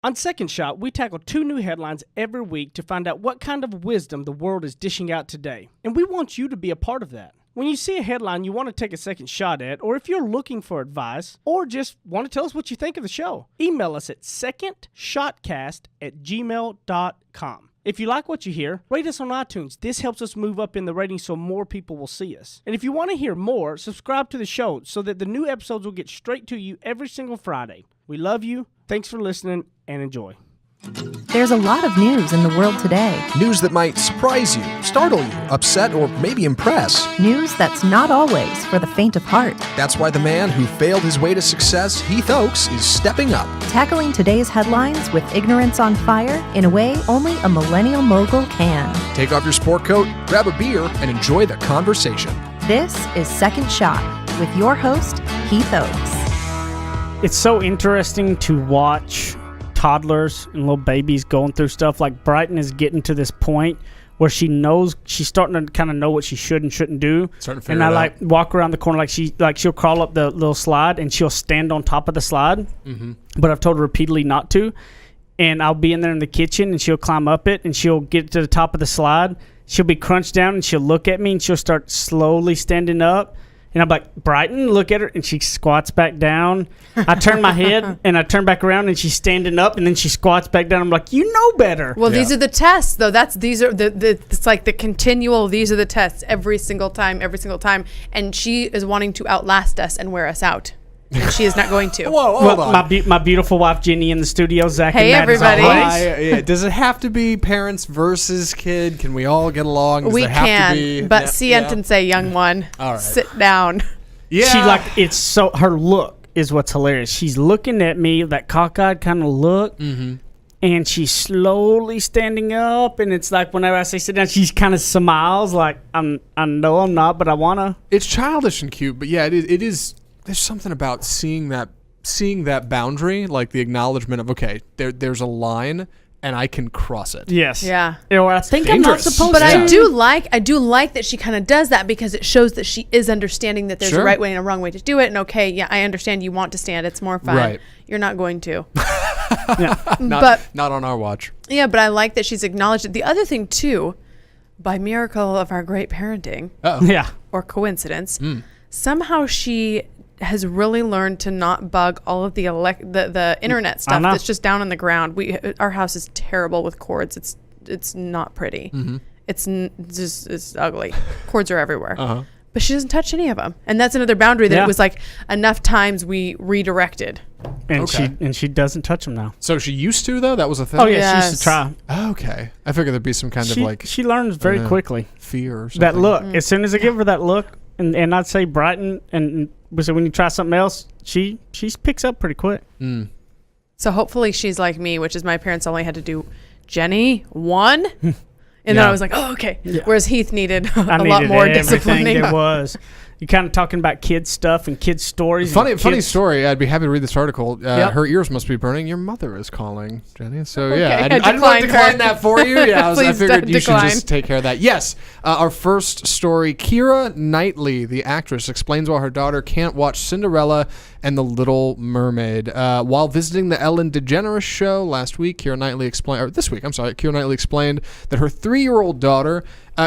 On Second Shot, we tackle 2 new headlines every week to find out what kind of wisdom the world is dishing out today. And we want you to be a part of that. When you see a headline you want to take a second shot at, or if you're looking for advice, or just want to tell us what you think of the show, email us at secondshotcast@gmail.com. If you like what you hear, rate us on iTunes. This helps us move up in the ratings so more people will see us. And if you want to hear more, subscribe to the show so that the new episodes will get straight to you every single Friday. We love you. Thanks for listening and enjoy. There's a lot of news in the world today. News that might surprise you, startle you, upset, or maybe impress. News that's not always for the faint of heart. That's why the man who failed his way to success, Heath Oakes, is stepping up. Tackling today's headlines with ignorance on fire in a way only a millennial mogul can. Take off your sport coat, grab a beer, and enjoy the conversation. This is Second Shot with your host, Heath Oakes. It's so interesting to watch toddlers and little babies going through stuff. Like Brighton is getting to this point where she knows, she's starting to kind of know what she should and shouldn't do. Starting to figure and it I out. like walk around the corner she'll crawl up the little slide and she'll stand on top of the slide. Mm-hmm. But I've told her repeatedly not to. And I'll be in there in the kitchen and she'll climb up it and she'll get to the top of the slide. She'll be crunched down and she'll look at me and she'll start slowly standing up. And I'm like, Brighton, look at her. And she squats back down. I turn my head and I turn back around and she's standing up and then she squats back down. I'm like, you know better. Well, these are the tests, though. These are it's like the continual, these are the tests every single time. And she is wanting to outlast us and wear us out. And she is not going to. Whoa, hold on. My beautiful wife, Jenny, in the studio. Zach Hey, and Matt as everybody. always. Does it have to be parents versus kid? Can we all get along? Does We there have can, to be, but siente and say, young one, All right. sit down. Yeah. She it's so, her look is what's hilarious. She's looking at me, that cockeyed kind of look. Mm-hmm. And she's slowly standing up, and it's like whenever I say sit down, she kind of smiles like I know I'm not, but I wanna. It's childish and cute, but yeah, it is. There's something about seeing that boundary, like the acknowledgement of there's a line, and I can cross it. Yes. Yeah. Or I think I'm not dangerous. supposed But to. I do like that she kind of does that because it shows that she is understanding that there's Sure. a right way and a wrong way to do it. And I understand you want to stand. It's more fun. Right. You're not going to. Not on our watch. Yeah, but I like that she's acknowledged it. The other thing, too, by miracle of our great parenting Yeah. or coincidence, somehow she has really learned to not bug all of the internet stuff that's just down on the ground. Our house is terrible with cords. It's not pretty. Mm-hmm. It's ugly. Cords are everywhere. Uh-huh. But she doesn't touch any of them. And that's another boundary that it was like enough times we redirected. And she doesn't touch them now. So she used to, though? That was a thing? Oh, yeah, Yes. she used to try. Okay. I figured there'd be some kind of She learns very quickly. fear or something. That look. As soon as I give her that look, and I'd say Brighton, and so when you try something else, she picks up pretty quick. Mm. So hopefully she's like me, which is my parents only had to do Jenny 1. And then I was like, oh, okay. Yeah. Whereas Heath needed a lot more disciplining. There was. You're kind of talking about kids stuff and kids stories. Funny story. I'd be happy to read this article. Her ears must be burning. Your mother is calling, Jenny. So Okay, I didn't want to decline that for you. Yeah, I Please figured you decline. should just take care of that. Yes. Our first story, Keira Knightley, the actress, explains why her daughter can't watch Cinderella and The Little Mermaid. While visiting the Ellen DeGeneres show last week, Keira Knightley explained that her 3-year-old daughter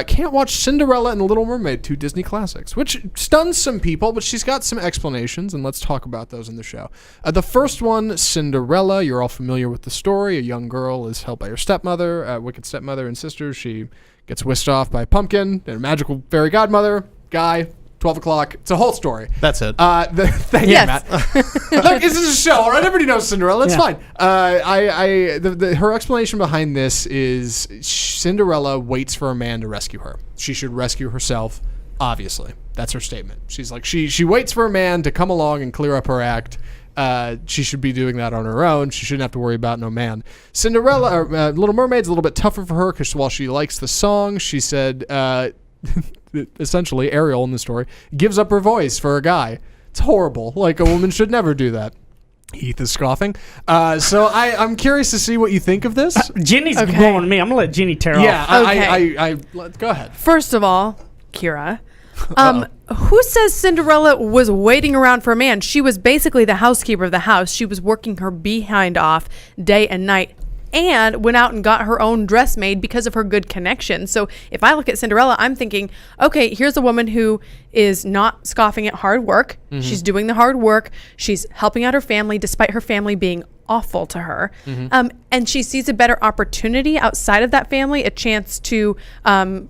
can't watch Cinderella and The Little Mermaid, 2 Disney classics, which stuns some people, but she's got some explanations, and let's talk about those in the show. The first one, Cinderella, you're all familiar with the story. A young girl is held by her stepmother, wicked stepmother and sisters. She gets whisked off by a pumpkin and a magical fairy godmother, guy, 12 o'clock. It's a whole story. That's it. Thank you, Matt. Look, this is a show, all right? Everybody knows Cinderella. It's fine. Her explanation behind this is Cinderella waits for a man to rescue her. She should rescue herself, obviously. That's her statement. She's like, she waits for a man to come along and clear up her act. She should be doing that on her own. She shouldn't have to worry about no man. Cinderella, Little Mermaid's a little bit tougher for her because while she likes the song, she said... essentially, Ariel in the story gives up her voice for a guy. It's horrible. Like, a woman should never do that. Heath is scoffing. So I'm curious to see what you think of this. Jenny's blowing me. I'm going to let Jenny tear off. Yeah, go ahead. First of all, Keira, Who says Cinderella was waiting around for a man? She was basically the housekeeper of the house. She was working her behind off day and night, and went out and got her own dress made because of her good connection. So if I look at Cinderella, I'm thinking, okay, here's a woman who is not scoffing at hard work. Mm-hmm. She's doing the hard work. She's helping out her family despite her family being awful to her. Mm-hmm. And she sees a better opportunity outside of that family, a chance to,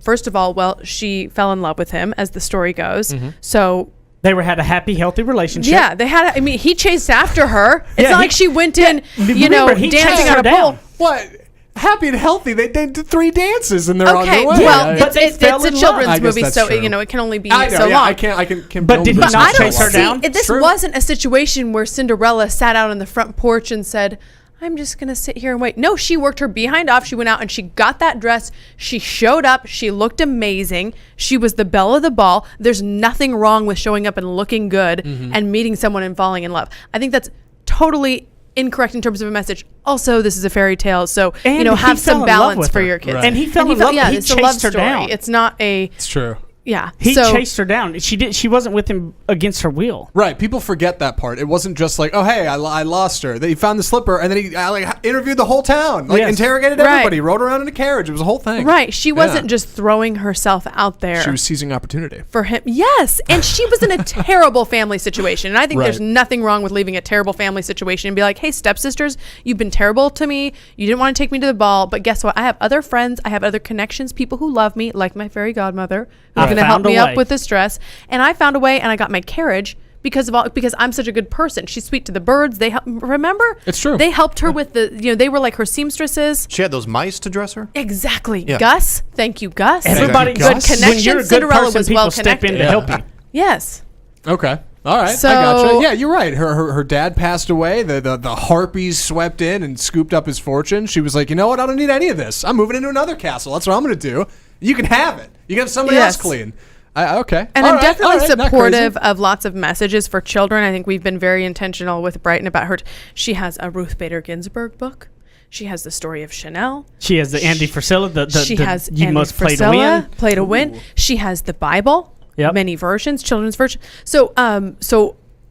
first of all, well, she fell in love with him, as the story goes. Mm-hmm. So they had a happy, healthy relationship. Yeah, they had. I mean, he chased after her. It's not like she went in, dancing on a pole. What? Happy and healthy. They did 3 dances and they're on their way. Well, it's a children's movie, so it can only be so long. I can. But did he not chase her down? This wasn't a situation where Cinderella sat out on the front porch and said, I'm just going to sit here and wait. No, she worked her behind off. She went out and she got that dress. She showed up. She looked amazing. She was the belle of the ball. There's nothing wrong with showing up and looking good and meeting someone and falling in love. I think that's totally incorrect in terms of a message. Also, this is a fairy tale, so have some balance for your kids. Right. And he fell in love. Yeah, it's a love story. It's not a. It's true. Yeah, he chased her down. She wasn't with him against her will. Right. People forget that part. It wasn't just like, oh hey, I lost her. He found the slipper, and then he interviewed the whole town, interrogated everybody, rode around in a carriage. It was a whole thing. Right. She wasn't just throwing herself out there. She was seizing opportunity for him. Yes, and she was in a terrible family situation, and I think there's nothing wrong with leaving a terrible family situation and be like, hey, stepsisters, you've been terrible to me. You didn't want to take me to the ball, but guess what? I have other friends. I have other connections. People who love me, like my fairy godmother, who's going to help me up with this dress, and I found a way, and I got my carriage because I'm such a good person. She's sweet to the birds. They remember? It's true. They helped her with they were like her seamstresses. She had those mice to dress her. Exactly. Yeah. Gus, thank you, Gus. Everybody, good connection. When you're a good Cinderella person, was people well step connected. in to help you. Yes. Okay. All right. So, I gotcha. Yeah, you're right. Her dad passed away. The harpies swept in and scooped up his fortune. She was like, you know what? I don't need any of this. I'm moving into another castle. That's what I'm going to do. You can have it. You can have somebody else clean. Okay. And I'm definitely supportive of lots of messages for children. I think we've been very intentional with Brighton about her. She has a Ruth Bader Ginsburg book. She has the story of Chanel. She has the Andy Frisella. She has You Andy Must Play to Frisella, Win. Play to Win. She has the Bible. Yep. Many versions, children's version. So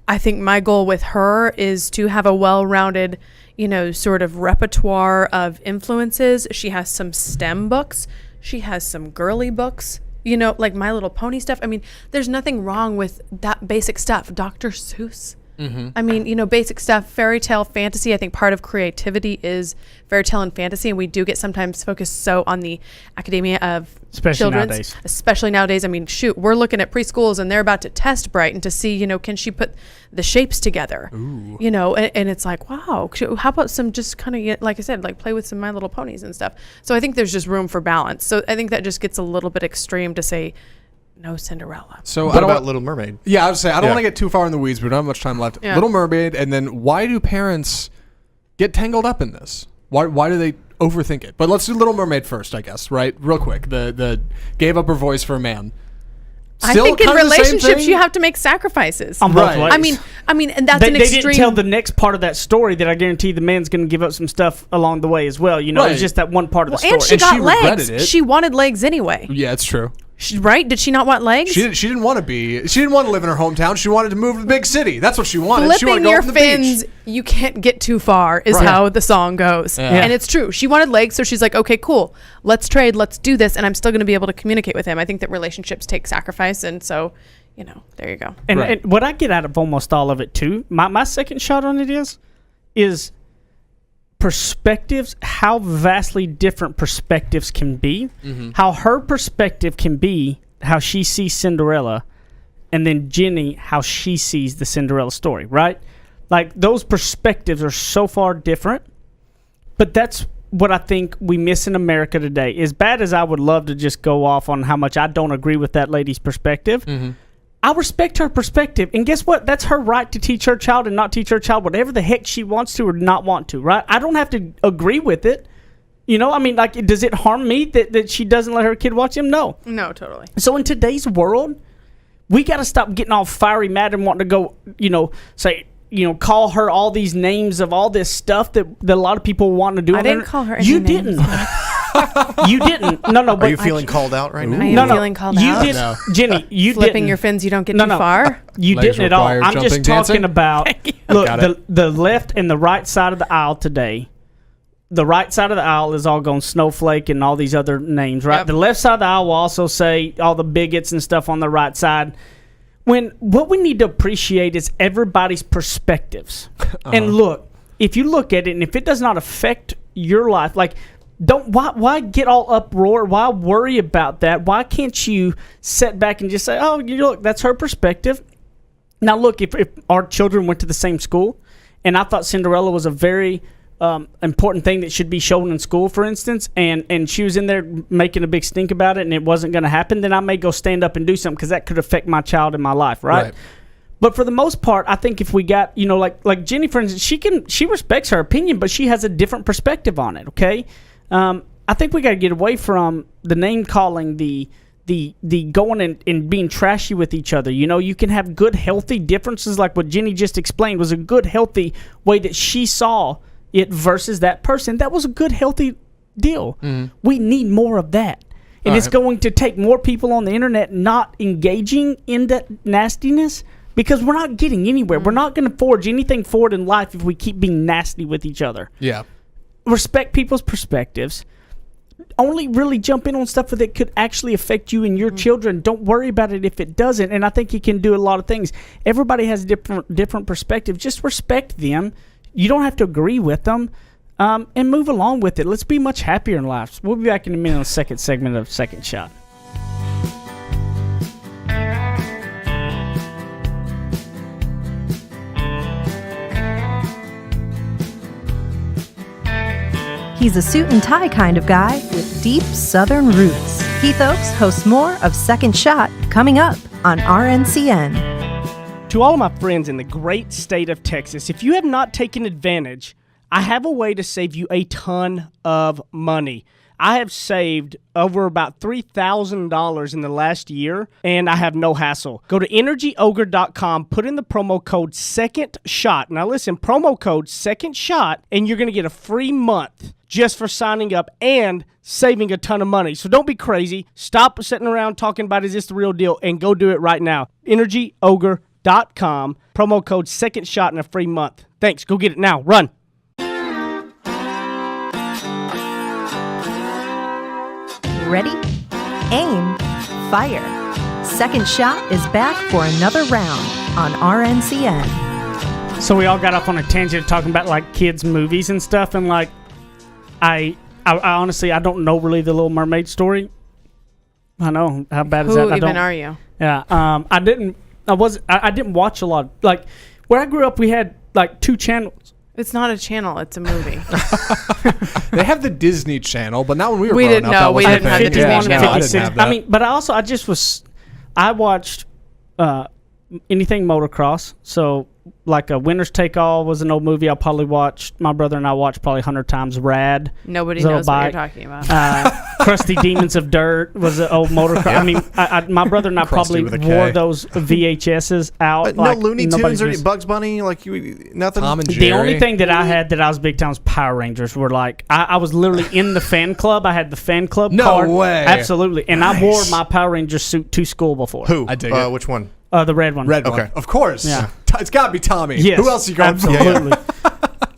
I think my goal with her is to have a well-rounded, sort of repertoire of influences. She has some STEM books. She has some girly books. Like My Little Pony stuff. I mean, there's nothing wrong with that basic stuff. Dr. Seuss. Mm-hmm. I mean, basic stuff, fairy tale, fantasy. I think part of creativity is fairy tale and fantasy, and we do get sometimes focused so on the academia of children's. Especially nowadays. I mean, shoot, we're looking at preschools, and they're about to test Brighton to see, can she put the shapes together? Ooh. And it's like, wow, how about some just kind of, like I said, like play with some My Little Ponies and stuff. So I think there's just room for balance. So I think that just gets a little bit extreme to say, no Cinderella. So what about Little Mermaid? Yeah, I would say I don't want to get too far in the weeds. We don't have much time left. Yeah. Little Mermaid, and then why do parents get tangled up in this? Why do they overthink it? But let's do Little Mermaid first, I guess. Right, real quick. The gave up her voice for a man. Still I think in relationships you have to make sacrifices. On both ways. I mean, and that's an extreme. They didn't tell the next part of that story that I guarantee the man's going to give up some stuff along the way as well. It's just that one part of the story. And she got legs. She wanted legs anyway. Yeah, it's true. Right? Did she not want legs? She didn't want to be. She didn't want to live in her hometown. She wanted to move to the big city. That's what she wanted. Flipping she wanted to go your from the fins, beach. You can't get too far is how the song goes. Yeah. And it's true. She wanted legs, so she's like, okay, cool. Let's trade. Let's do this. And I'm still going to be able to communicate with him. I think that relationships take sacrifice. And so, there you go. And what I get out of almost all of it, too, my second shot on it is perspectives, how vastly different perspectives can be, how her perspective can be how she sees Cinderella, and then Jenny, how she sees the Cinderella story, right? Like, those perspectives are so far different, but that's what I think we miss in America today. As bad as I would love to just go off on how much I don't agree with that lady's perspective, I respect her perspective, and guess what? That's her right to teach her child and not teach her child whatever the heck she wants to or not want to, right? I don't have to agree with it. I mean, like, does it harm me that she doesn't let her kid watch him? No. No, totally. So in today's world, we got to stop getting all fiery mad and wanting to go, say, call her all these names of all this stuff that a lot of people want to do. I didn't call her any You names. didn't. You didn't. No. But Are you feeling called out right now? I am feeling called you out. did, No. Jenny. You Flipping didn't. your fins, you don't get too far. You Legs didn't at all. require I'm just jumping, talking dancing? about. Got Look, it. the left and the right side of the aisle today. The right side of the aisle is all going Snowflake and all these other names, right? Yep. The left side of the aisle will also say all the bigots and stuff on the right side. When what we need to appreciate is everybody's perspectives. And look, if you look at it and if it does not affect your life, like why get all uproar? Why worry about that? Why can't you sit back and just say, oh, look, that's her perspective. Now look, if our children went to the same school and I thought Cinderella was a very important thing that should be shown in school, for instance, and she was in there making a big stink about it and it wasn't going to happen, then I may go stand up and do something because that could affect my child in my life, right? But for the most part, I think if we got, like Jenny, for instance, she respects her opinion, but she has a different perspective on it, okay? I think we got to get away from the name calling, the going and being trashy with each other. You can have good, healthy differences like what Jenny just explained was a good, healthy way that she saw it versus that person. That was a good, healthy deal. We need more of that. And it's going to take more people on the internet not engaging in that nastiness because we're not getting anywhere. We're not going to forge anything forward in life if we keep being nasty with each other. Yeah. Respect people's perspectives. Only really jump in on stuff that could actually affect you and your children. Don't worry about it if it doesn't. And I think you can do a lot of things. Everybody has different perspectives. Just respect them. You don't have to agree with them, and move along with it. Let's be much happier in life. We'll be back in a minute on the second segment of Second Shot. He's a suit and tie kind of guy with deep Southern roots. Heath Oaks hosts more of Second Shot coming up on RNCN. To all of my friends in the great state of Texas, if you have not taken advantage, I have a way to save you a ton of money. I have saved over about $3,000 in the last year, and I have no hassle. Go to energyogre.com, put in the promo code SECONDSHOT. Now listen, promo code SECONDSHOT, and you're going to get a free month just for signing up and saving a ton of money. So don't be crazy. Stop sitting around talking about is this the real deal, and go do it right now. energyogre.com, promo code SECONDSHOT, and a free month. Thanks. Go get it now. Run. Ready? Aim. Fire. Second Shot is back for another round on RNCN. So we all got off on a tangent talking about like kids' movies and stuff, and like I honestly I don't know really the Little Mermaid story. I know how bad is that? Who even are you? Yeah, I didn't watch a lot. Like where I grew up, we had like 2 channels. It's not a channel. It's a movie. They have the Disney Channel, but not when we were We growing didn't up. know. That We wasn't didn't a have thing. the Disney Yeah, Channel. no, I didn't have that. I mean, but I watched anything motocross. So like a Winners Take All was an old movie I probably watched. My brother and I watched probably 100 times. Rad. Nobody was an knows old what you're bike. talking about. Crusty Demons of Dirt was an old motocross. I mean, my brother and I Crusty probably with a K. wore those VHSs out. No like Looney nobody's Tunes or business. Bugs Bunny? Like nothing? Tom and The Jerry. only thing that I had that I was big time was Power Rangers. Were like I was literally in the fan club. I had the fan club No card. way. Absolutely, and I wore my Power Ranger suit to school before. Who? I dig it. Which one? The red one. Red one. Okay. Of course. Yeah. It's got to be Tommy. Yes. Who else you going for? Absolutely.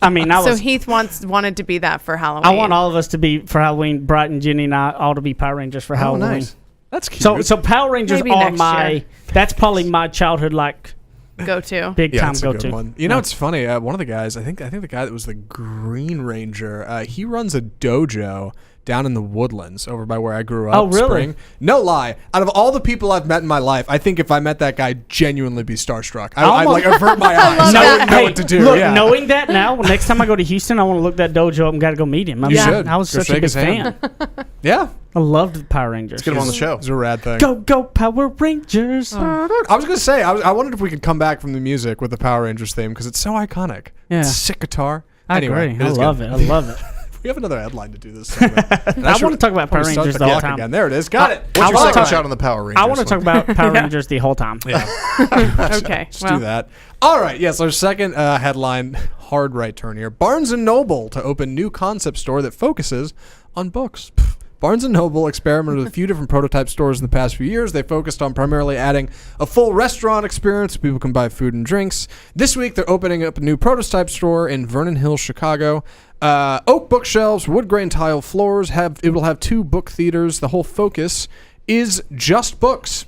I mean, So Heath wanted to be that for Halloween. I want all of us to be for Halloween. Bright and Jenny and I all to be Power Rangers for Halloween. nice. That's cute. So Power Rangers Maybe are next year. that's probably my childhood like go to. big yeah, time that's a go good to. one. You know, it's funny. One of the guys, I think the guy that was the Green Ranger, he runs a dojo down in the Woodlands over by where I grew up. Oh, really? Spring. No lie. Out of all the people I've met in my life, I think if I met that guy, I'd genuinely be starstruck. I'd like avert my eyes. love I that. wouldn't know what to do. Look, yeah. knowing that now, next time I go to Houston, I want to look that dojo up and got to go meet him. I You mean, should. I was Go such a shake big his hand. fan. Yeah. I loved the Power Rangers. Get him on the show. It's a rad thing. Go Power Rangers! I was going to say, I wondered if we could come back from the music with the Power Rangers theme because it's so iconic. Yeah. It's sick guitar. I Anyway, agree. I love it. I love it. We have another headline to do this segment. I want to talk about Power Rangers the whole clock time. again. There it is. Got it. What's your wanna second talk- shot on the Power Rangers? I want to talk about Power Rangers the whole time. Yeah. Okay. Let's do that. All right. Yes, our second headline, hard right turn here. Barnes & Noble to open new concept store that focuses on books. Barnes & Noble experimented with a few different prototype stores in the past few years. They focused on primarily adding a full restaurant experience so people can buy food and drinks. This week, they're opening up a new prototype store in Vernon Hills, Chicago. Oak bookshelves, wood grain tile floors. It will have 2 book theaters. The whole focus is just books.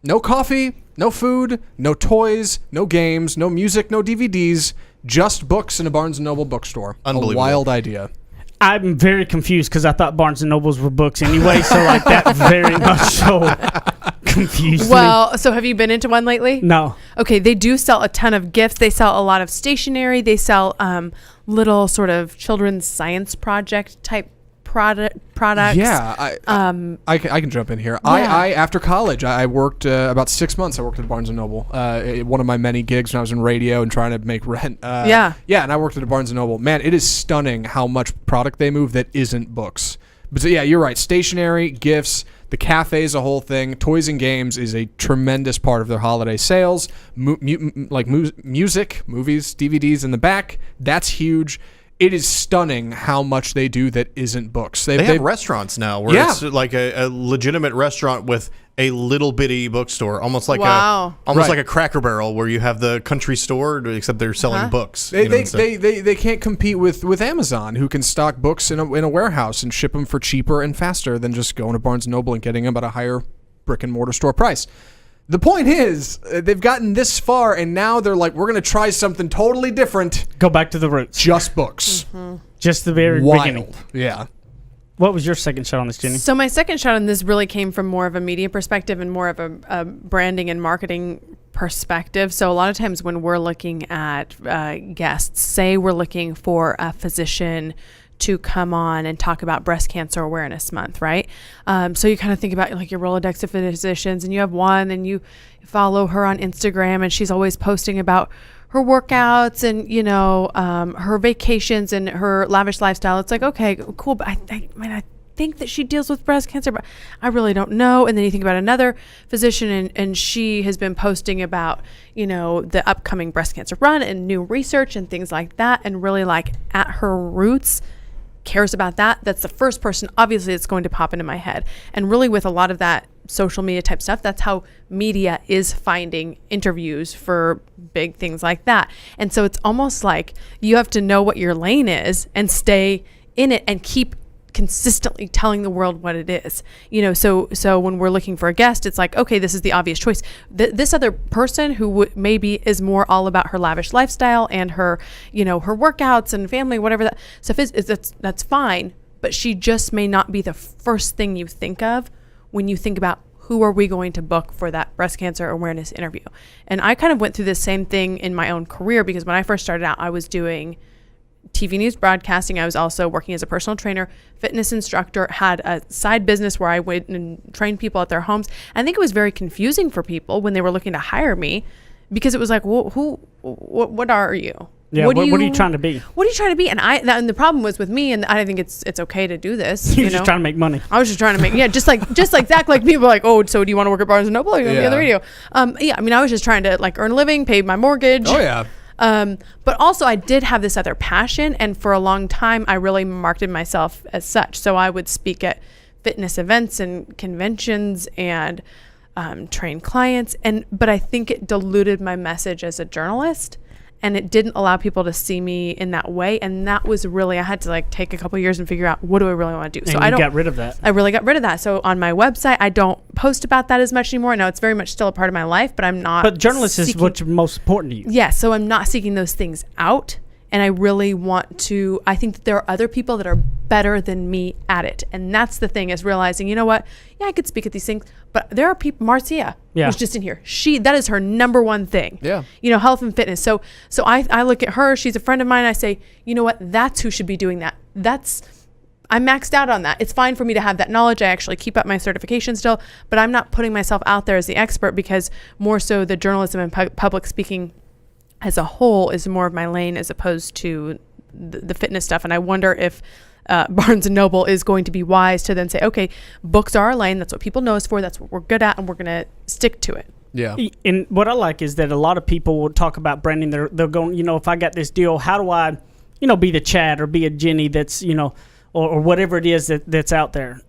No coffee, no food, no toys, no games, no music, no DVDs. Just books in a Barnes & Noble bookstore. Unbelievable. A wild idea. I'm very confused because I thought Barnes & Nobles were books anyway, so like that very much so confused me. Well, so have you been into one lately? No. Okay, they do sell a ton of gifts. They sell a lot of stationery. They sell little sort of children's science project type products. Yeah, I can jump in here. Yeah. I after college, I worked about 6 months. I worked at Barnes & Noble. One of my many gigs when I was in radio and trying to make rent. Yeah, and I worked at a Barnes & Noble. Man, it is stunning how much product they move that isn't books. But so, yeah, you're right. Stationery, gifts, the cafe is a whole thing. Toys and games is a tremendous part of their holiday sales. Music, movies, DVDs in the back, that's huge. It is stunning how much they do that isn't books. They have restaurants now where Yeah. it's like a legitimate restaurant with a little bitty bookstore, almost like Wow. like a Cracker Barrel where you have the country store, except they're selling books. They can't compete with Amazon, who can stock books in a warehouse and ship them for cheaper and faster than just going to Barnes & Noble and getting them at a higher brick and mortar store price. The point is, they've gotten this far, and now they're like, we're going to try something totally different. Go back to the roots. Just books. Just the very beginning. Wild. Yeah. What was your second shot on this, Jenny? So my second shot on this really came from more of a media perspective and more of a branding and marketing perspective. So a lot of times when we're looking at guests, say we're looking for a physician to come on and talk about Breast Cancer Awareness Month, right? So you kind of think about like your Rolodex of physicians, and you have one, and you follow her on Instagram, and she's always posting about her workouts and, you know, her vacations and her lavish lifestyle. It's like, okay, cool, but I think that she deals with breast cancer, but I really don't know. And then you think about another physician, and she has been posting about, you know, the upcoming breast cancer run and new research and things like that, and really like at her roots cares about that. That's the first person obviously that's going to pop into my head. And really with a lot of that social media type stuff, that's how media is finding interviews for big things like that. And so it's almost like you have to know what your lane is and stay in it and keep consistently telling the world what it is, you know. So when we're looking for a guest, it's like, okay, this is the obvious choice. This other person who maybe is more all about her lavish lifestyle and her, you know, her workouts and family, whatever that stuff is, that's fine. But she just may not be the first thing you think of when you think about who are we going to book for that breast cancer awareness interview. And I kind of went through the same thing in my own career, because when I first started out, I was doing TV news broadcasting. I was also working as a personal trainer, fitness instructor, had a side business where I went and trained people at their homes. I think it was very confusing for people when they were looking to hire me, because it was like, well, what are you? Yeah, what are you trying to be? What are you trying to be? And the problem was with me, and I think it's okay to do this. You're just trying to make money. I was just trying to make, just like Zach, like people are like, oh, so do you want to work at Barnes & Noble or you want to be on the radio? I mean, I was just trying to like earn a living, pay my mortgage. Oh, yeah. But also I did have this other passion, and for a long time I really marketed myself as such. So I would speak at fitness events and conventions and train clients, but I think it diluted my message as a journalist, and it didn't allow people to see me in that way. And that was really, I had to like take a couple years and figure out, what do I really want to do? And so I got rid of that. I really got rid of that. So on my website, I don't post about that as much anymore. Now it's very much still a part of my life, but I'm not. But journalist is what's most important to you. Yeah. So I'm not seeking those things out. And I really want to, I think that there are other people that are better than me at it. And that's the thing, is realizing, you know what? Yeah, I could speak at these things, but there are people, Marcia, who's just in here. that is her number one thing. Yeah. You know, health and fitness. So I look at her, she's a friend of mine. I say, you know what? That's who should be doing that. I'm maxed out on that. It's fine for me to have that knowledge. I actually keep up my certification still, but I'm not putting myself out there as the expert, because more so the journalism and public speaking as a whole is more of my lane, as opposed to the fitness stuff. And I wonder if Barnes & Noble is going to be wise to then say, okay, books are our lane. That's what people know us for. That's what we're good at, and we're going to stick to it. Yeah. And what I like is that a lot of people will talk about branding. They're going, you know, if I got this deal, how do I, you know, be the Chad or be a Jenny that's, you know, or whatever it is that's out there,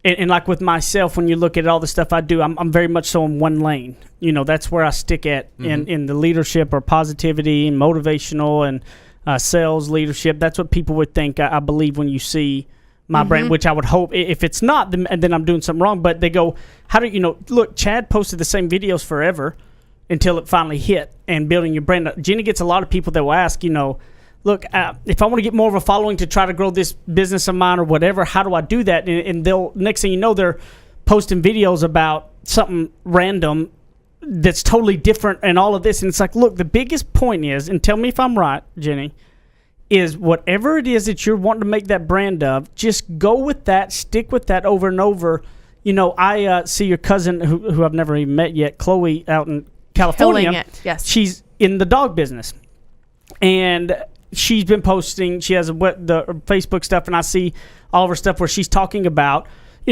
and like with myself, when you look at all the stuff I do, I'm very much so in one lane. That's where I stick at in the leadership or positivity and motivational and sales leadership. That's what people would think, I believe, when you see my brand, which I would hope. If it's not, then I'm doing something wrong. But they go, how do look, Chad posted the same videos forever until it finally hit, and building your brand. Jenny gets a lot of people that will ask, look, if I want to get more of a following to try to grow this business of mine or whatever, how do I do that? And they'll, next thing you know, they're posting videos about something random that's totally different and all of this. And it's like, look, the biggest point is, and tell me if I'm right, Jenny, is whatever it is that you're wanting to make that brand of, just go with that, stick with that over and over. I see your cousin, who I've never even met yet, Chloe, out in California. Killing it, yes. She's in the dog business. And she's been posting, she has the Facebook stuff, and I see all of her stuff where she's talking about,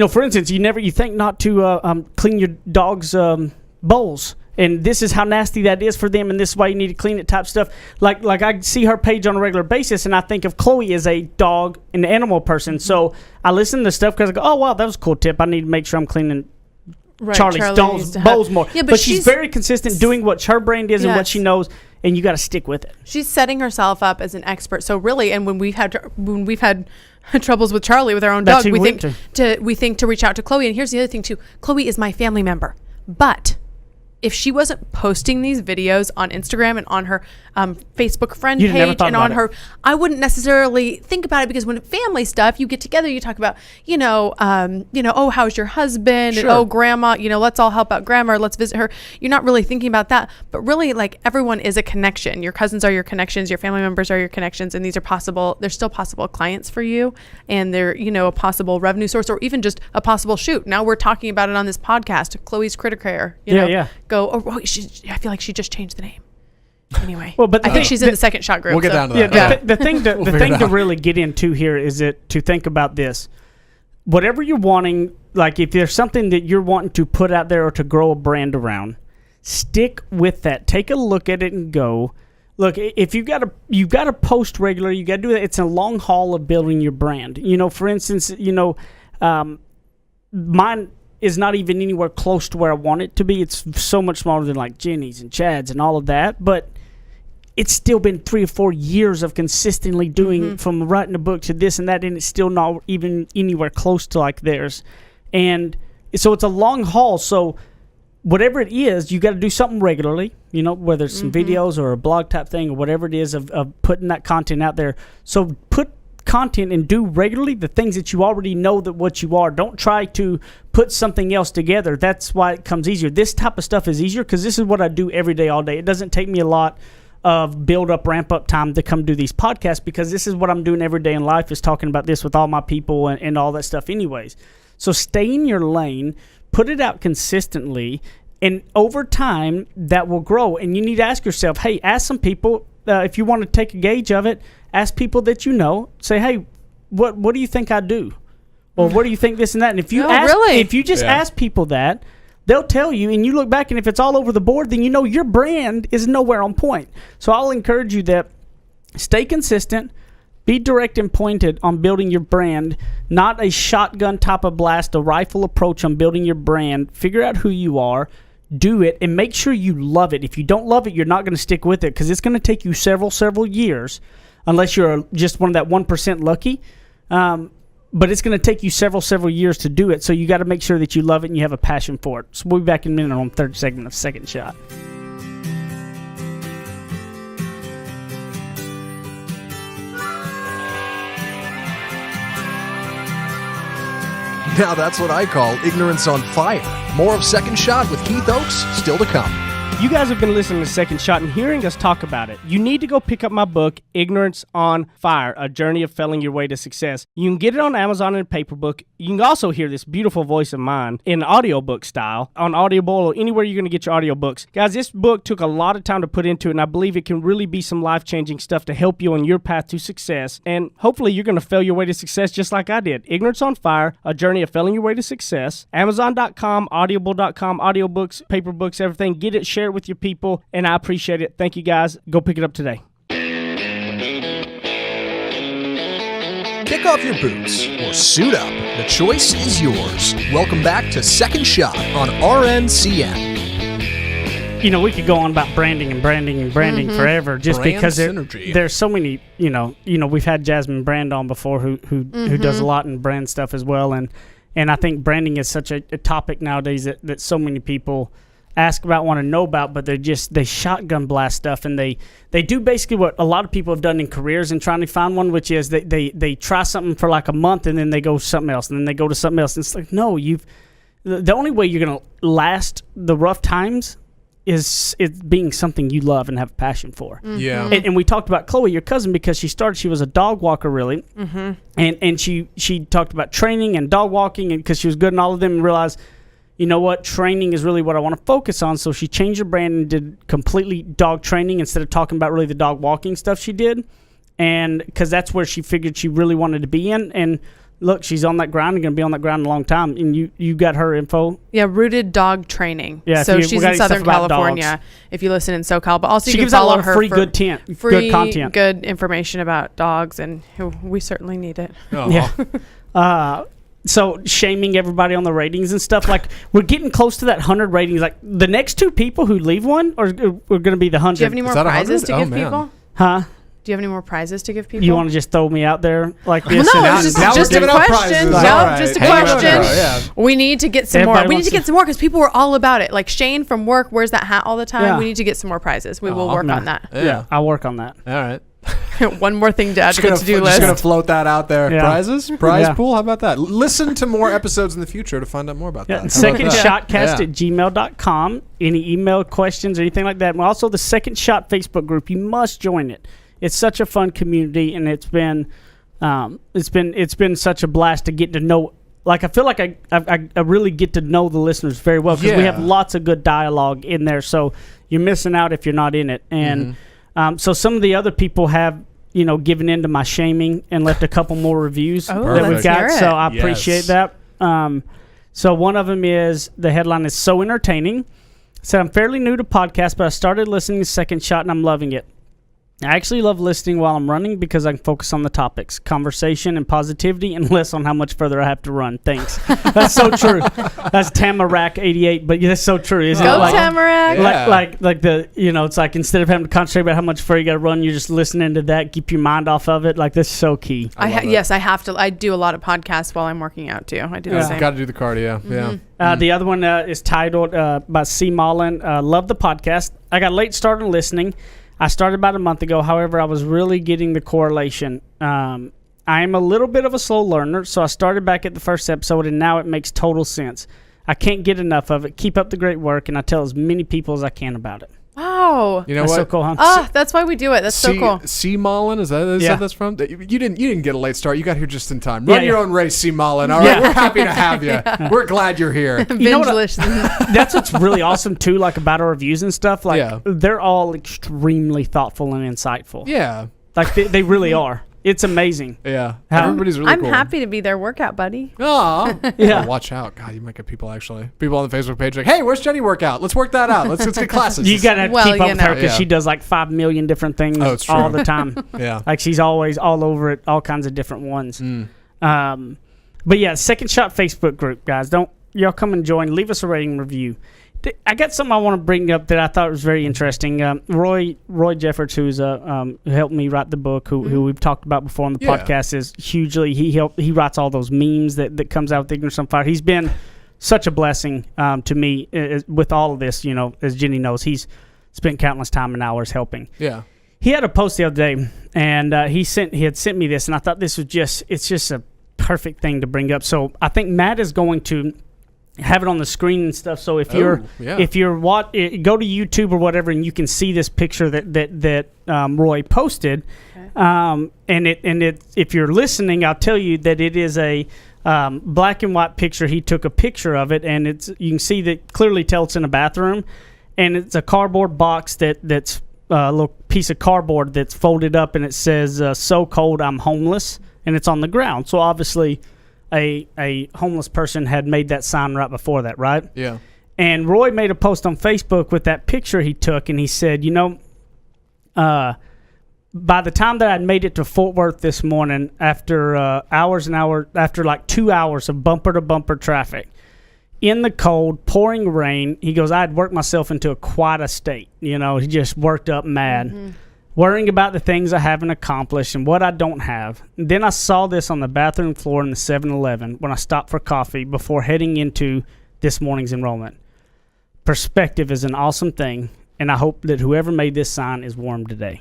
for instance, you think not to clean your dog's bowls. And this is how nasty that is for them, and this is why you need to clean it type stuff. Like I see her page on a regular basis, and I think of Chloe as a dog and animal person. So I listen to the stuff because I go, oh, wow, that was a cool tip. I need to make sure I'm cleaning Charlie's bowls more. Yeah, but she's very consistent doing what her brand is and what she knows, and you got to stick with it. She's setting herself up as an expert. So really, and when we've had troubles with Charlie with our own dog, we think to reach out to Chloe. And here's the other thing too: Chloe is my family member, but if she wasn't posting these videos on Instagram and on her Facebook friend page and on her, I wouldn't necessarily think about it, because when family stuff, you get together, you talk about, oh, how's your husband? Sure. And oh, grandma, let's all help out grandma, or let's visit her. You're not really thinking about that, but really, like, everyone is a connection. Your cousins are your connections, your family members are your connections, and these are they're still possible clients for you, and they're, a possible revenue source, or even just a possible shoot. Now we're talking about it on this podcast, Chloe's Critter Care, go, I feel like she just changed the name. Anyway, but I think she's in the second shot group. We'll get down to that. The thing to really get into here is to think about this. Whatever you're wanting, like if there's something that you're wanting to put out there or to grow a brand around, stick with that. Take a look at it and go, look, if you've got to post regularly, you got to do that. It's a long haul of building your brand. For instance, mine is not even anywhere close to where I want it to be. It's so much smaller than like Jenny's and Chad's and all of that, but it's still been 3 or 4 years of consistently doing from writing a book to this and that, and it's still not even anywhere close to like theirs. And so it's a long haul. So whatever it is, you got to do something regularly, whether it's some videos or a blog type thing or whatever it is of putting that content out there. So put content and do regularly the things that you already know that what you are. Don't try to put something else together. That's why it comes easier. This type of stuff is easier because this is what I do every day, all day. It doesn't take me a lot of build up, ramp up time to come do these podcasts, because this is what I'm doing every day in life, is talking about this with all my people and all that stuff anyways. So stay in your lane, put it out consistently, and over time that will grow. And you need to ask yourself, hey, ask some people, if you want to take a gauge of it, ask people that say, hey, what do you think I do? Or what do you think this and that? And if you if you just ask people that, they'll tell you, and you look back, and if it's all over the board, then your brand is nowhere on point. So I'll encourage you that stay consistent, be direct and pointed on building your brand, not a shotgun type of blast, a rifle approach on building your brand. Figure out who you are, do it, and make sure you love it. If you don't love it, you're not going to stick with it, because it's going to take you several years, unless you're just one of that 1% lucky. But it's going to take you several years to do it. So you got to make sure that you love it and you have a passion for it. So we'll be back in a minute on the third segment of Second Shot. Now that's what I call ignorance on fire. More of Second Shot with Heath Oaks still to come. You guys have been listening to Second Shot and hearing us talk about it. You need to go pick up my book, Ignorance on Fire, A Journey of Failing Your Way to Success. You can get it on Amazon in a paper book. You can also hear this beautiful voice of mine in audiobook style on Audible or anywhere you're going to get your audiobooks. Guys, this book took a lot of time to put into it, and I believe it can really be some life-changing stuff to help you on your path to success. And hopefully you're going to fail your way to success just like I did. Ignorance on Fire, A Journey of Failing Your Way to Success. Amazon.com, Audible.com, audiobooks, paper books, everything. Get it, share it with your people, and I appreciate it. Thank you, guys. Go pick it up today. Kick off your boots or suit up. The choice is yours. Welcome back to Second Shot on RNCN. You know, we could go on about branding forever, just Brand because synergy. there's so many. You know, we've had Jasmine Brand on before, who does a lot in brand stuff as well, and I think branding is such a topic nowadays that so many people ask about, want to know about, but they shotgun blast stuff, and they do basically what a lot of people have done in careers and trying to find one, which is they try something for like a month and then they go something else and then they go to something else. And it's like, no, the only way you're gonna last the rough times is it being something you love and have a passion for. Yeah. And we talked about Chloe, your cousin, because she was a dog walker, really. And she talked about training and dog walking, and because she was good in all of them, and realized, you know what, training is really what I want to focus on. So she changed her brand and did completely dog training instead of talking about really the dog walking stuff she did. And because that's where she figured she really wanted to be in. And look, she's on that ground and going to be on that ground a long time. And you got her info. Yeah, Rooted Dog Training. Yeah, so we she's got in stuff Southern about California. dogs. If you listen in SoCal, but also She you can gives out a follow lot of her free for good content. good information about dogs, and we certainly need it. Oh. Yeah. So shaming everybody on the ratings and stuff, like we're getting close to that 100 ratings. Like the next two people who leave one are going to be the 100. Do you have any more that prizes 100? to Oh, give man. people? Huh? Do you have any more prizes to give people? You want to just throw me out there like this? No, now- it's now we're just a giving out question. prizes. No, All right. just a Hang on question. there, yeah. We need to get some more. Everybody We need wants to get some more because people were all about it. Like Shane from work wears that hat all the time. Yeah. We need to get some more prizes. We will work on that. Yeah, I'll work on that. All right. One more thing to add to the to-do Just gonna list. float that out there. Yeah. Prize Yeah. pool. How about that? Listen to more episodes in the future to find out more about that. Yeah, How about that? secondshotcast@gmail.com. Any email questions or anything like that. And also the Second Shot Facebook group. You must join it. It's such a fun community, and it's been such a blast to get to know. Like I feel like I really get to know the listeners very well because we have lots of good dialogue in there. So you're missing out if you're not in it. And so some of the other people have given into my shaming and left a couple more reviews that we've let's got. hear it. So I Yes. appreciate that. So one of them is, the headline is "So Entertaining." Said, "I'm fairly new to podcasts, but I started listening to Second Shot and I'm loving it. I actually love listening while I'm running because I can focus on the topics, conversation, and positivity, and less on how much further I have to run. Thanks." That's so true. That's Tamarack88, but that's so true, isn't Go it? Like, Tamarack. Yeah. like the it's like instead of having to concentrate about how much further you got to run, you're just listening to that, keep your mind off of it. Like, that's so key. Yes, I have to. I do a lot of podcasts while I'm working out too. I do the same. Got to do the cardio. Yeah. The other one is titled by C. Mullen. Love the podcast. I got late started listening. I started about a month ago. However, I was really getting the correlation. I am a little bit of a slow learner, so I started back at the first episode, and now it makes total sense. I can't get enough of it. Keep up the great work, and I tell as many people as I can about it. Wow. You know That's what? so cool, huh? Ah, that's why we do it. That's so cool. C. Mullen, is that Yeah. that's from? You didn't get a late start. You got here just in time. Run Yeah, your yeah. own race, C. Mullen. All right, we're happy to have you. We're glad you're here. You know what Binge listen. That's what's really awesome too, like about our reviews and stuff. Like Yeah. they're all extremely thoughtful and insightful. Yeah, Like they really are. It's amazing. yeah. How- Everybody's really I'm cool. happy to be their workout buddy. Aw. Yeah. Oh, watch out. God, you might get people on the Facebook page like, hey, where's Jenny workout? Let's work that out. Let's get classes. You gotta Well, keep up you with her know. because Yeah. she does like 5 million different things Oh, it's true. all the time. Yeah. Like she's always all over it, all kinds of different ones. But yeah, Second Shot Facebook group, guys. Don't y'all come and join. Leave us a rating review. I got something I want to bring up that I thought was very interesting. Roy Jeffords, who helped me write the book, who we've talked about before on the Yeah. podcast, is hugely he writes all those memes that comes out with Ignorance on Fire. He's been such a blessing to me with all of this. As Jenny knows, he's spent countless time and hours helping. Yeah. He had a post the other day, and he had sent me this, and I thought this was it's just a perfect thing to bring up. So I think Matt is going to have it on the screen and stuff. So if you're yeah. go to YouTube or whatever, and you can see this picture that Roy posted. And if you're listening, I'll tell you that it is a black and white picture. He took a picture of it, and you can see that clearly tell it's in a bathroom, and it's a cardboard box that's a little piece of cardboard that's folded up, and it says "So cold, I'm homeless," and it's on the ground. So obviously, a homeless person had made that sign right before that, right? Yeah. And Roy made a post on Facebook with that picture he took, and he said, by the time that I'd made it to Fort Worth this morning, after after like 2 hours of bumper to bumper traffic, in the cold, pouring rain, he goes, I had worked myself into quite a state. He just worked up mad, worrying about the things I haven't accomplished and what I don't have. And then I saw this on the bathroom floor in the 7-Eleven when I stopped for coffee before heading into this morning's enrollment. Perspective is an awesome thing, and I hope that whoever made this sign is warm today.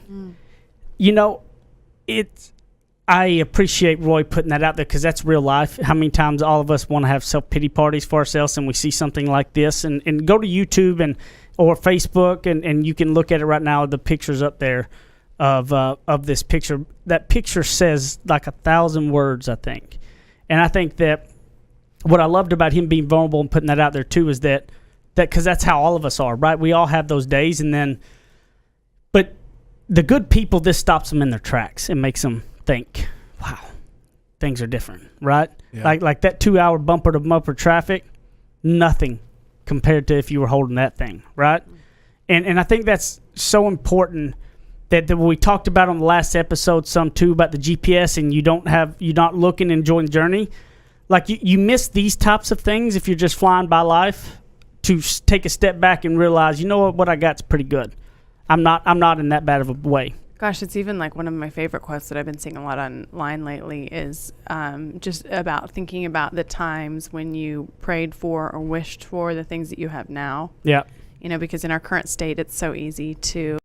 I appreciate Roy putting that out there because that's real life. How many times all of us want to have self-pity parties for ourselves and we see something like this, and go to YouTube or Facebook and you can look at it right now. The picture's up there of this picture. That picture says like 1,000 words, I think. And I think that what I loved about him being vulnerable and putting that out there too is that because that's how all of us are, right? We all have those days, but the good people, this stops them in their tracks and makes them think, wow, things are different, right? Yeah. Like that 2 hour bumper to bumper traffic, nothing compared to if you were holding that thing, right? And I think that's so important that we talked about on the last episode some too about the GPS, and you're not looking and enjoying the journey. Like you miss these types of things if you're just flying by life, to take a step back and realize, what I got's pretty good. I'm not in that bad of a way. Gosh, it's even like one of my favorite quotes that I've been seeing a lot online lately is just about thinking about the times when you prayed for or wished for the things that you have now. Yeah. Because in our current state, it's so easy to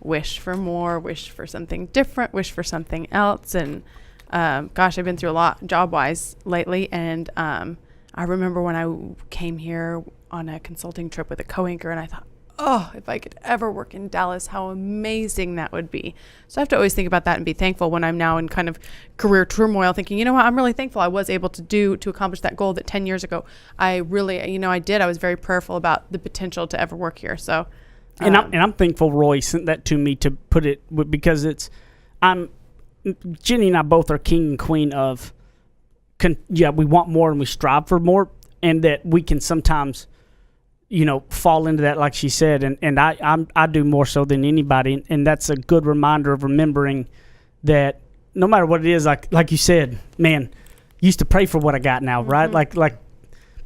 wish for more, wish for something different, wish for something else. And gosh, I've been through a lot job-wise lately. And I remember when I came here on a consulting trip with a co-anchor, and I thought, oh, if I could ever work in Dallas, how amazing that would be. So I have to always think about that and be thankful when I'm now in kind of career turmoil, thinking, you know what, I'm really thankful I was able to accomplish that goal that 10 years ago I really, I did. I was very prayerful about the potential to ever work here. So, and I'm thankful Roy sent that to me to put it, because Jenny and I both are king and queen of, we want more and we strive for more, and that we can sometimes fall into that, like she said, and I do more so than anybody, and that's a good reminder of remembering that no matter what it is, like you said, man, used to pray for what I got now, right?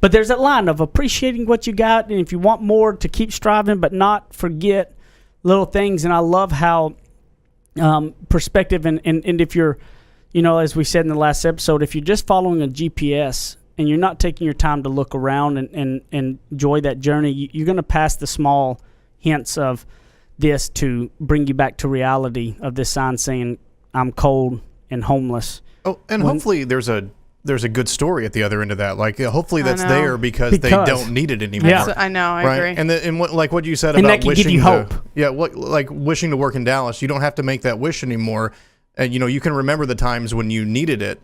But there's that line of appreciating what you got, and if you want more, to keep striving, but not forget little things. And I love how perspective and if you're, as we said in the last episode, if you're just following a GPS and you're not taking your time to look around and enjoy that journey, you're going to pass the small hints of this to bring you back to reality of this sign saying, I'm cold and homeless. Oh, and hopefully there's a good story at the other end of that. Like, hopefully that's there because they don't need it anymore. Yeah. I know, I agree. And what you said and about that can wishing give you hope. Wishing to work in Dallas, you don't have to make that wish anymore. And, you can remember the times when you needed it,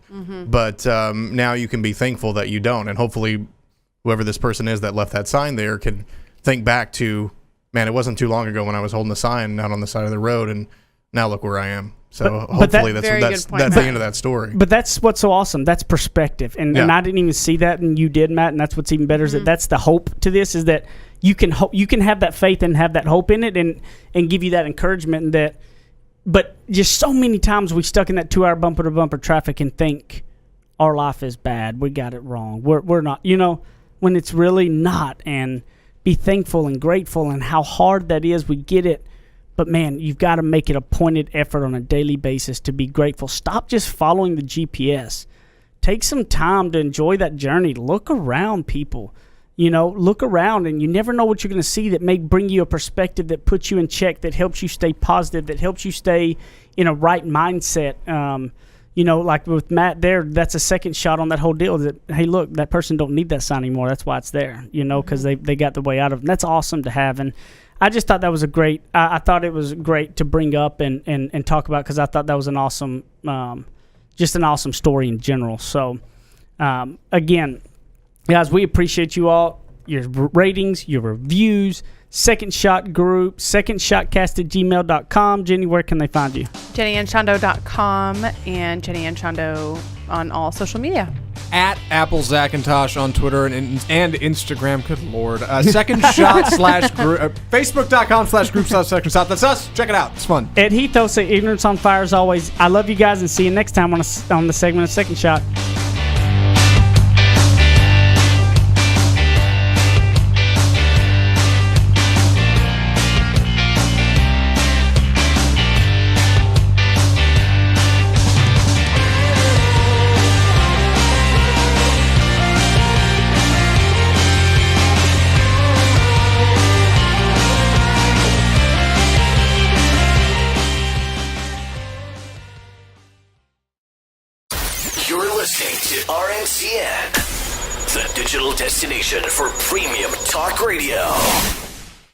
but now you can be thankful that you don't. And hopefully whoever this person is that left that sign there can think back to, man, it wasn't too long ago when I was holding the sign out on the side of the road, and now look where I am. So hopefully that's the end of that story. But that's what's so awesome. That's perspective. And I didn't even see that, and you did, Matt, and that's what's even better is that's the hope to this, is that you can have that faith and have that hope in it and give you that encouragement. And that. But just so many times we stuck in that 2 hour bumper to bumper traffic and think our life is bad. We got it wrong. We're not, when it's really not. And be thankful and grateful, and how hard that is. We get it. But man, you've got to make it a pointed effort on a daily basis to be grateful. Stop just following the GPS. Take some time to enjoy that journey. Look around, people. Look around, and you never know what you're going to see that may bring you a perspective that puts you in check, that helps you stay positive, that helps you stay in a right mindset. Like with Matt there, that's a second shot on that whole deal. That, hey, look, that person don't need that sign anymore. That's why it's there, because they got the way out of it. And that's awesome to have. And I just thought that was I thought it was great to bring up and talk about, because I thought that was an awesome, just an awesome story in general. So, again, guys, we appreciate you all, your ratings, your reviews, Second Shot Group, secondshotcast@gmail.com. Jenny, where can they find you? JennyAndShondo.com and Jenny and Shondo on all social media. at Apple Zackintosh on Twitter and Instagram. Good Lord. Second Shot Facebook.com/group/Second Shot. That's us. Check it out. It's fun. At Heath, say ignorance on fire as always. I love you guys and see you next time on the segment of Second Shot. You're listening to RNCN, the digital destination for premium talk radio.